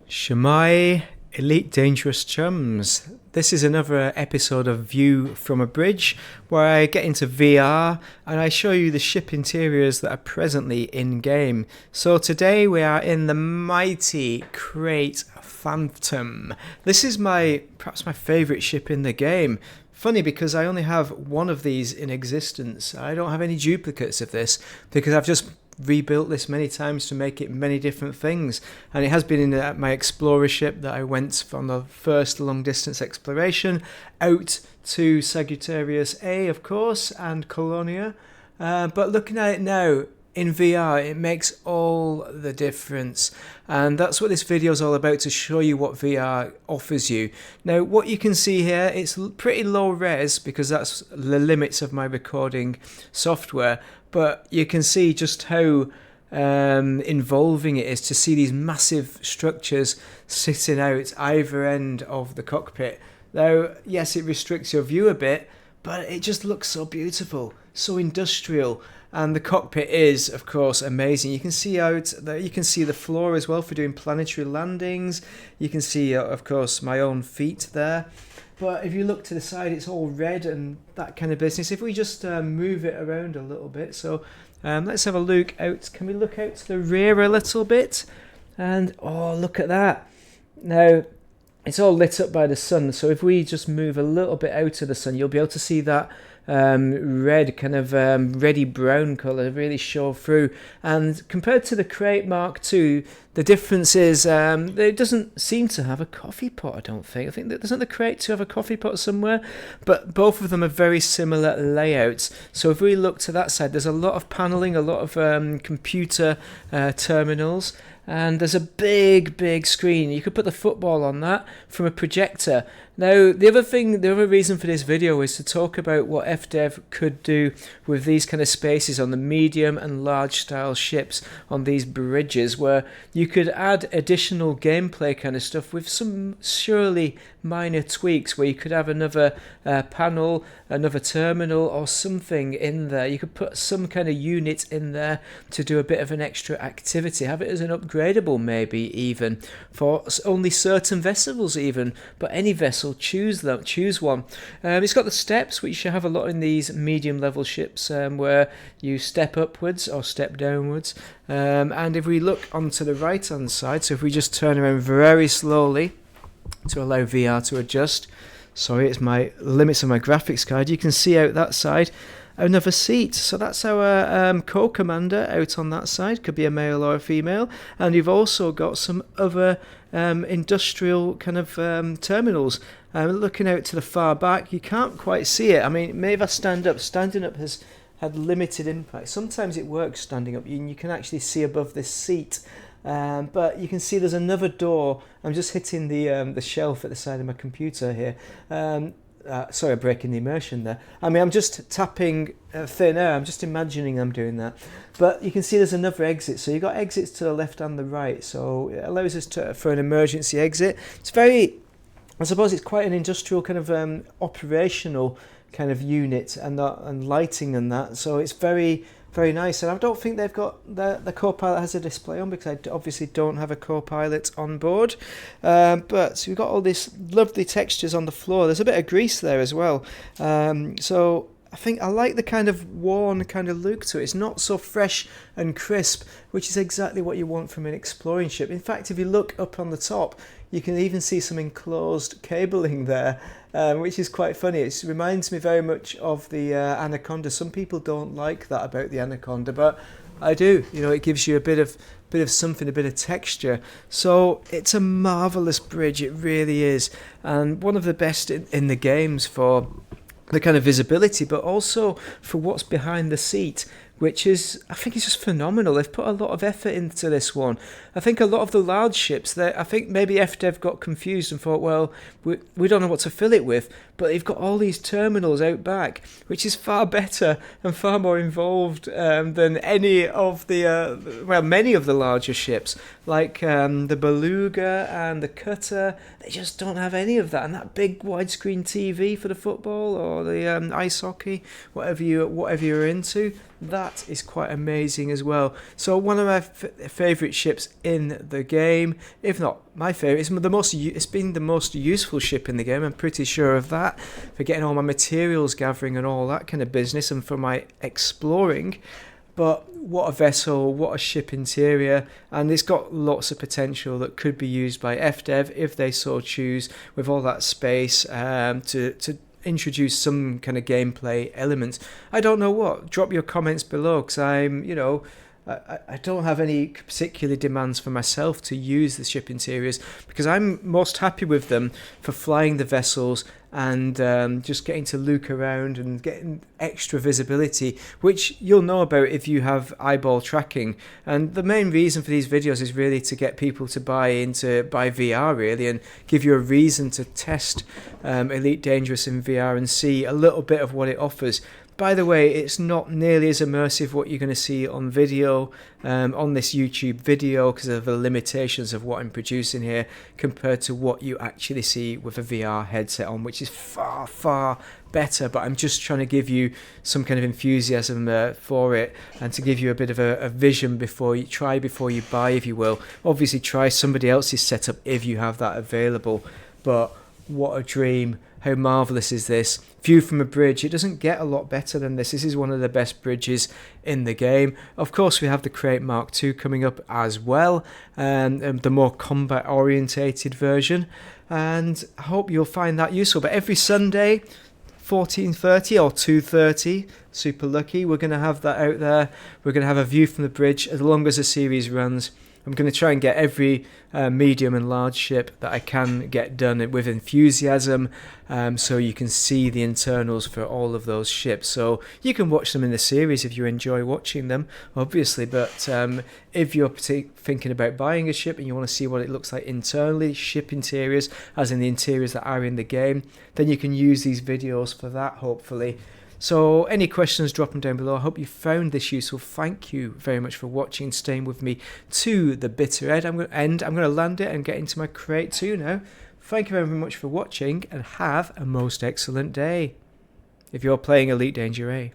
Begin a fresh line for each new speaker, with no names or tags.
Shemai, Elite Dangerous Chums. This is another episode of View from a Bridge where I get into VR and I show you the ship interiors that are presently in game. So today we are in the mighty Krait Phantom. This is perhaps my favourite ship in the game. Funny because I only have one of these in existence. I don't have any duplicates of this because I've just rebuilt this many times to make it many different things, and it has been in my explorer ship that I went from the first long distance exploration out to Sagittarius A, of course, and Colonia, but looking at it now in VR, it makes all the difference, and that's what this video is all about, to show you what VR offers you. Now, what you can see here, it's pretty low res because that's the limits of my recording software, but you can see just how involving it is to see these massive structures sitting out either end of the cockpit. Now, yes, it restricts your view a bit, but it just looks so beautiful, so industrial. And the cockpit is, of course, amazing. You can see you can see the floor as well for doing planetary landings. You can see, of course, my own feet there. But if you look to the side, it's all red and that kind of business. If we just move it around a little bit, so let's have a look out. Can we look out to the rear a little bit? And oh, look at that! Now it's all lit up by the sun. So if we just move a little bit out of the sun, you'll be able to see that red, kind of reddy brown colour really show through. And compared to the Krait Mark II, the difference is it doesn't seem to have a coffee pot, I don't think. I think that doesn't the Krait II have a coffee pot somewhere? But both of them are very similar layouts. So if we look to that side, there's a lot of panelling, a lot of computer terminals. And there's a big screen. You could put the football on that from a projector. Now, the other reason for this video is to talk about what FDev could do with these kind of spaces on the medium and large style ships on these bridges, where you could add additional gameplay kind of stuff with some surely minor tweaks, where you could have another panel, another terminal or something in there. You could put some kind of unit in there to do a bit of an extra activity. Have it as an upgradable maybe even for only certain vessels even, but any vessel, choose one. It's got the steps, which you have a lot in these medium level ships, where you step upwards or step downwards, and if we look onto the right hand side, so if we just turn around very slowly to allow VR to adjust, sorry, it's my limits of my graphics card, you can see out that side another seat. So that's our co-commander out on that side, could be a male or a female, and you've also got some other industrial kind of terminals. Looking out to the far back, you can't quite see it. I mean, maybe if I stand up, standing up has had limited impact. Sometimes it works standing up, and you can actually see above this seat. But you can see there's another door. I'm just hitting the shelf at the side of my computer here. Sorry, I'm breaking the immersion there. I mean, I'm just tapping thin air. I'm just imagining I'm doing that. But you can see there's another exit. So you've got exits to the left and the right. So it allows us for an emergency exit. It's very, I suppose it's quite an industrial kind of operational kind of unit and lighting and that. So it's very nice, and I don't think they've got the co-pilot has a display on because I obviously don't have a co-pilot on board. But we've got all these lovely textures on the floor. There's a bit of grease there as well. So I think I like the kind of worn kind of look to it. It's not so fresh and crisp, which is exactly what you want from an exploring ship. In fact, if you look up on the top, you can even see some enclosed cabling there, which is quite funny. It reminds me very much of the Anaconda. Some people don't like that about the Anaconda, but I do. You know, it gives you a bit of something, a bit of texture. So it's a marvellous bridge, it really is, and one of the best in the games for the kind of visibility, but also for what's behind the seat, which is, I think it's just phenomenal. They've put a lot of effort into this one. I think a lot of the large ships, I think maybe FDev got confused and thought, well, we don't know what to fill it with. but they've got all these terminals out back, which is far better and far more involved than any of the, many of the larger ships, like the Beluga and the Cutter. They just don't have any of that. And that big widescreen TV for the football or the ice hockey, whatever you're into, that is quite amazing as well. So one of my favourite ships in the game, if not my favourite, it's been the most useful ship in the game, I'm pretty sure of that, for getting all my materials gathering and all that kind of business, and for my exploring. But what a vessel, what a ship interior, and it's got lots of potential that could be used by FDev if they so choose, with all that space to introduce some kind of gameplay elements. I don't know what. Drop your comments below, because I don't have any particular demands for myself to use the ship interiors, because I'm most happy with them for flying the vessels and just getting to look around and getting extra visibility, which you'll know about if you have eyeball tracking. And the main reason for these videos is really to get people to buy VR, really, and give you a reason to test Elite Dangerous in VR and see a little bit of what it offers. By the way, it's not nearly as immersive what you're going to see on video, on this YouTube video, because of the limitations of what I'm producing here, compared to what you actually see with a VR headset on, which is far, far better. But I'm just trying to give you some kind of enthusiasm for it, and to give you a bit of a vision before you buy, if you will. Obviously, try somebody else's setup if you have that available. But what a dream. How marvellous is this? View from a bridge. It doesn't get a lot better than this. This is one of the best bridges in the game. Of course, we have the Krait Mark II coming up as well, the more combat orientated version. And I hope you'll find that useful. But every Sunday, 14:30 or 2:30, super lucky, we're going to have that out there. We're going to have a view from the bridge as long as the series runs. I'm going to try and get every medium and large ship that I can get done with enthusiasm, so you can see the internals for all of those ships. So you can watch them in the series if you enjoy watching them, obviously. But if you're thinking about buying a ship and you want to see what it looks like internally, ship interiors, as in the interiors that are in the game, then you can use these videos for that, hopefully. So any questions, drop them down below. I hope you found this useful. Thank you very much for watching, staying with me to the bitter end. I'm going to land it and get into my Krait 2 now. Thank you very much for watching, and have a most excellent day if you're playing Elite Dangerous.